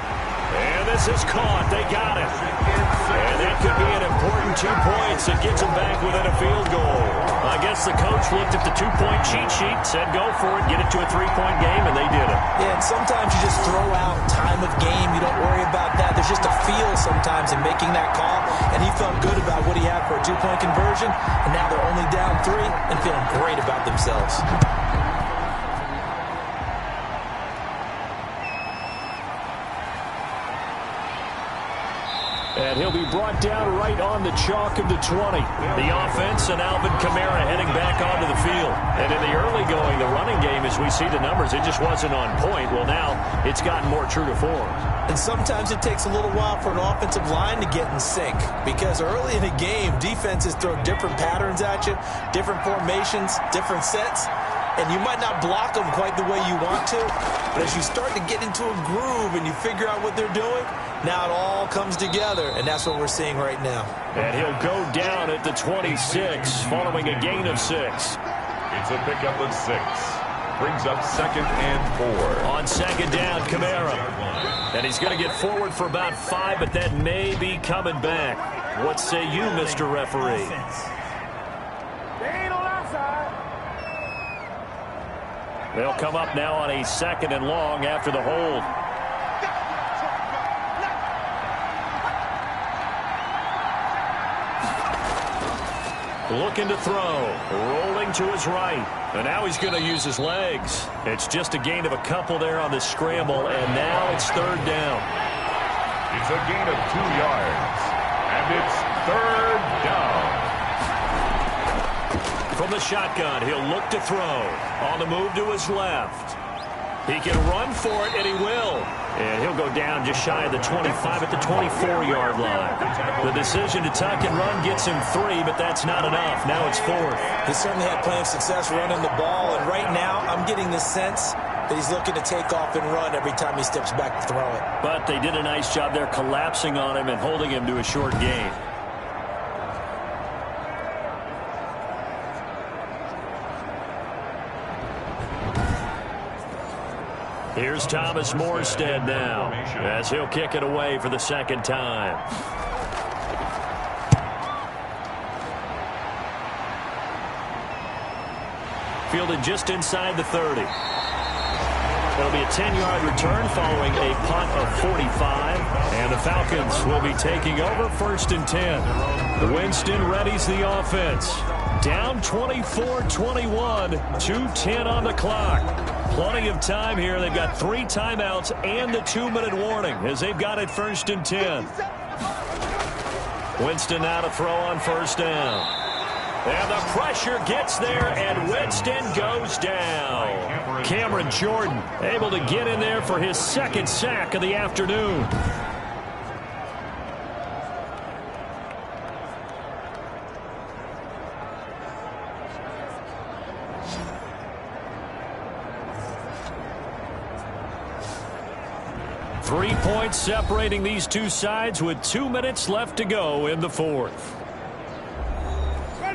And this is caught. They got it. And that could be an important 2 points that gets them back within a field goal. I guess the coach looked at the 2-point cheat sheet, said go for it, get it to a 3-point game, and they did it. Yeah, and sometimes you just throw out time of game. You don't worry about that. There's just a feel sometimes in making that call, and he felt good about what he had for a 2-point conversion, and now they're only down 3 and feeling great about themselves. And he'll be brought down right on the chalk of the 20. The offense and Alvin Kamara heading back onto the field. And in the early going, the running game, as we see the numbers, it just wasn't on point. Well, now it's gotten more true to form. And sometimes it takes a little while for an offensive line to get in sync, because early in a game, defenses throw different patterns at you, different formations, different sets, and you might not block them quite the way you want to, but as you start to get into a groove and you figure out what they're doing, now it all comes together, and that's what we're seeing right now. And he'll go down at the 26, following a gain of 6. It's a pickup of 6. Brings up 2nd and 4. On 2nd down, Kamara. And he's going to get forward for about 5, but that may be coming back. What say you, Mr. Referee? They'll come up now on a 2nd and long after the hold. Looking to throw, rolling to his right, and now he's going to use his legs. It's just a gain of a couple there on the scramble, and now it's 3rd down. It's a gain of 2 yards, and it's 3rd down. From the shotgun, he'll look to throw. On the move to his left. He can run for it, and he will. And he'll go down just shy of the 25 at the 24-yard line. The decision to tuck and run gets him 3, but that's not enough. Now it's 4th. He certainly had plenty of success running the ball, and right now I'm getting the sense that he's looking to take off and run every time he steps back to throw it. But they did a nice job there collapsing on him and holding him to a short gain. Here's Thomas Morstead now, as he'll kick it away for the 2nd time. Fielded just inside the 30. It'll be a 10-yard return following a punt of 45. And the Falcons will be taking over 1st and 10. Winston readies the offense. Down 24-21, 2:10 on the clock. Plenty of time here. They've got 3 timeouts and the 2-minute warning as they've got it 1st and 10. Winston now to throw on 1st down. And the pressure gets there, and Winston goes down. Cameron Jordan able to get in there for his 2nd sack of the afternoon. Three points separating these two sides with 2 minutes left to go in the 4th.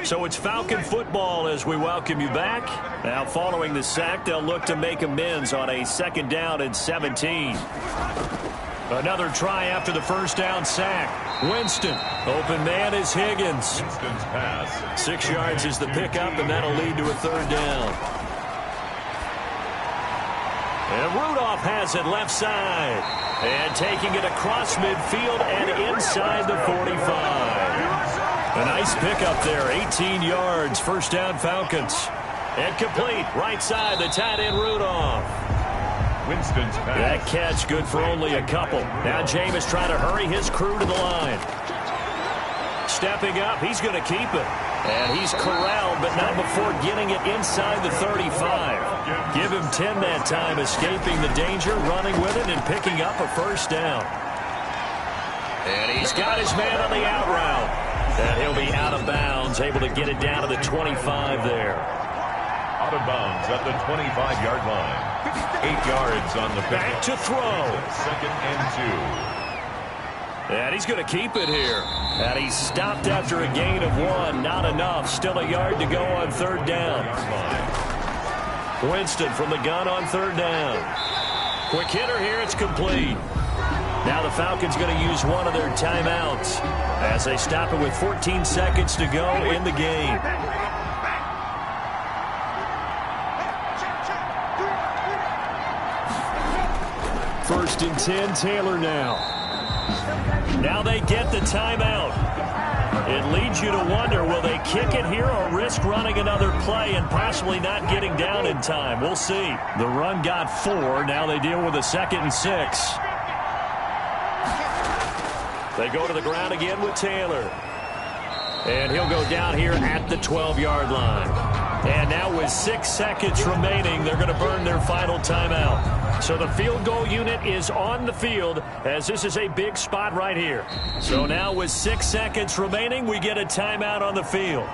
So it's Falcon football as we welcome you back. Now following the sack, they'll look to make amends on a 2nd down and 17. Another try after the 1st down sack. Winston. Open man is Higgins. Winston's pass. 6 yards is the pickup, and that'll lead to a 3rd down. And Rudolph has it left side. And taking it across midfield and inside the 45. A nice pickup there, 18 yards, 1st down Falcons. And complete, right side, the tight end Rudolph. Winston's pass. That catch good for only a couple. Now Jameis trying to hurry his crew to the line. Stepping up, he's going to keep it. And he's corralled, but not before getting it inside the 35. Give him 10 that time, escaping the danger, running with it, and picking up a 1st down. And he's got his man on the out route. And he'll be out of bounds, able to get it down to the 25 there. out of bounds at the 25-yard line. 8 yards on the pickup. Back to throw. Second and 2. And he's going to keep it here. And he's stopped after a gain of 1. Not enough. Still a yard to go on third down. Winston from the gun on third down. Quick hitter here. It's complete. Now the Falcons going to use one of their timeouts as they stop it with 14 seconds to go in the game. First and 10, Taylor now. Now they get the timeout. It leads you to wonder, will they kick it here or risk running another play and possibly not getting down in time? We'll see. The run got 4. Now they deal with a 2nd and 6. They go to the ground again with Taylor. And he'll go down here at the 12-yard line. And now with 6 seconds remaining, they're going to burn their final timeout. So the field goal unit is on the field as this is a big spot right here. So now with 6 seconds remaining, we get a timeout on the field.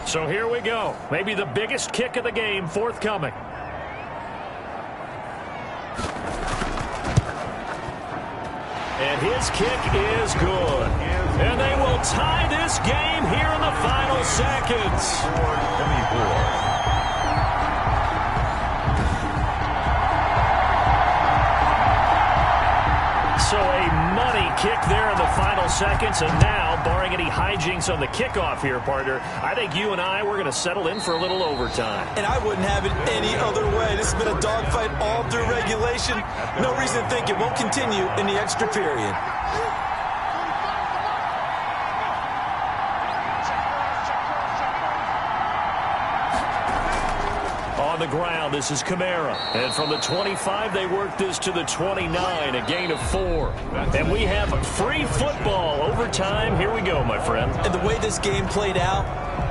So here we go. Maybe the biggest kick of the game forthcoming. And his kick is good. And they will tie this game here in the final seconds. 24. So a money kick there in the final seconds. And now, barring any hijinks on the kickoff here, partner, I think you and I, we're going to settle in for a little overtime. And I wouldn't have it any other way. This has been a dogfight all through regulation. No reason to think it won't continue in the extra period. On the ground, this is Kamara. And from the 25, they work this to the 29, a gain of 4. And we have free football overtime. Here we go, my friend. And the way this game played out,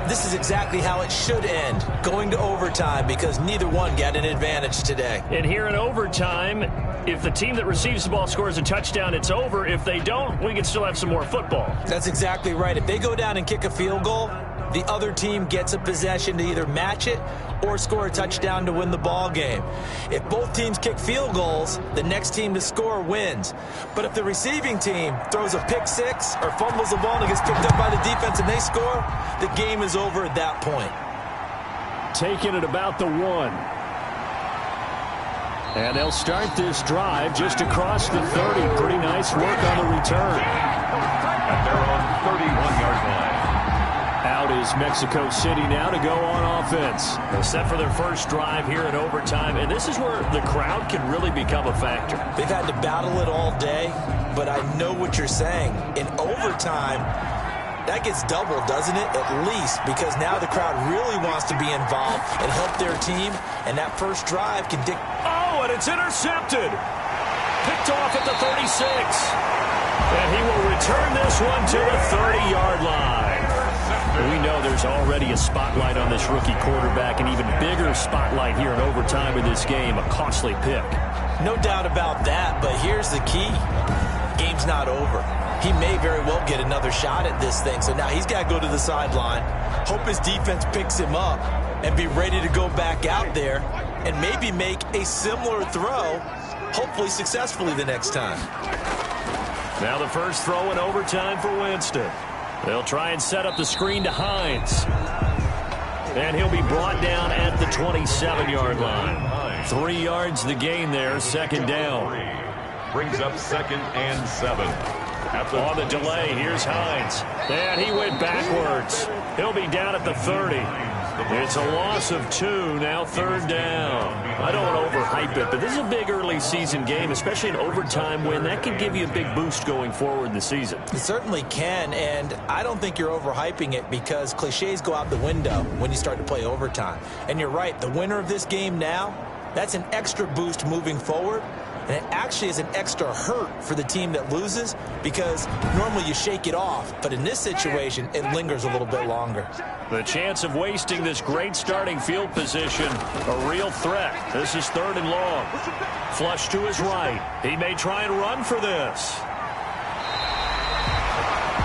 this is exactly how it should end, going to overtime, because neither one got an advantage today. And here in overtime, if the team that receives the ball scores a touchdown, it's over. If they don't, we can still have some more football. That's exactly right. If they go down and kick a field goal, the other team gets a possession to either match it or score a touchdown to win the ball game. If both teams kick field goals, the next team to score wins. But if the receiving team throws a pick six or fumbles the ball and it gets picked up by the defense and they score, the game is over at that point. Taking it about the 1. And they'll start this drive just across the 30. Pretty nice work on the return. At their own 31-yard line. Out is Mexico City now to go on offense. They're set for their first drive here in overtime, and this is where the crowd can really become a factor. They've had to battle it all day, but I know what you're saying. In overtime, that gets doubled, doesn't it? At least, because now the crowd really wants to be involved and help their team, and that first drive can Oh, and it's intercepted. Picked off at the 36. And he will return this one to the 30-yard line. We know there's already a spotlight on this rookie quarterback, an even bigger spotlight here in overtime in this game, a costly pick. No doubt about that, but here's the key. Game's not over. He may very well get another shot at this thing, so now he's got to go to the sideline, hope his defense picks him up, and be ready to go back out there and maybe make a similar throw, hopefully successfully the next time. Now the first throw in overtime for Winston. They'll try and set up the screen to Hines. And he'll be brought down at the 27-yard line. 3 yards the gain there, second down. Brings up 2nd and 7. On the delay, here's Hines. And he went backwards. He'll be down at the 30. It's a loss of 2, now third down. I don't want to overhype it, but this is a big early season game, especially an overtime win. That can give you a big boost going forward in the season. It certainly can, and I don't think you're overhyping it because cliches go out the window when you start to play overtime. And you're right, the winner of this game now, that's an extra boost moving forward. And it actually is an extra hurt for the team that loses because normally you shake it off. But in this situation, it lingers a little bit longer. The chance of wasting this great starting field position, a real threat. This is 3rd and long. Flush to his right. He may try and run for this.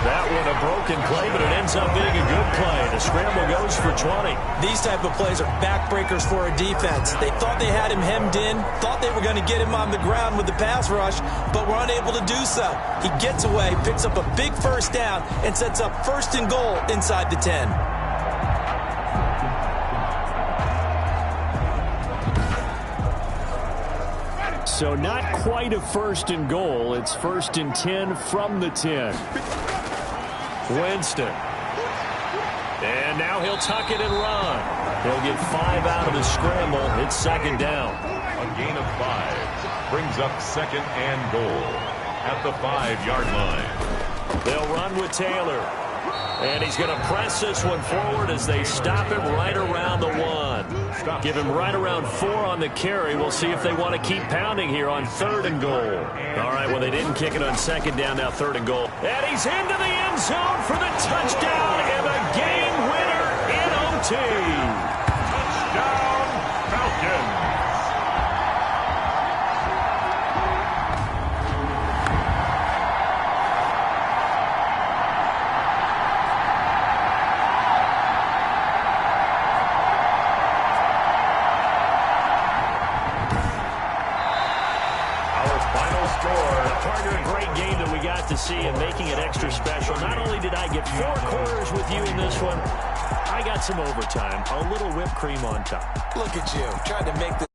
That with a broken play, but it ends up being a good play. The scramble goes for 20. These type of plays are backbreakers for a defense. They thought they had him hemmed in, thought they were going to get him on the ground with the pass rush, but were unable to do so. He gets away, picks up a big first down, and sets up 1st and goal inside the 10. So not quite a 1st and goal. It's 1st and 10 from the 10. Winston. And now he'll tuck it and run. He'll get 5 out of the scramble. It's 2nd down. A gain of 5 brings up 2nd and goal at the 5-yard line. They'll run with Taylor. And he's going to press this one forward as they stop him right around the 1. Give him right around 4 on the carry. We'll see if they want to keep pounding here on 3rd and goal. All right, well, they didn't kick it on 2nd down, now 3rd and goal. And he's into the end zone for the touchdown and a game winner in OT. Touchdown, Falcons. To see and making it extra special. Not only did I get 4 quarters with you in this one, I got some overtime, a little whipped cream on top. Look at you, trying to make this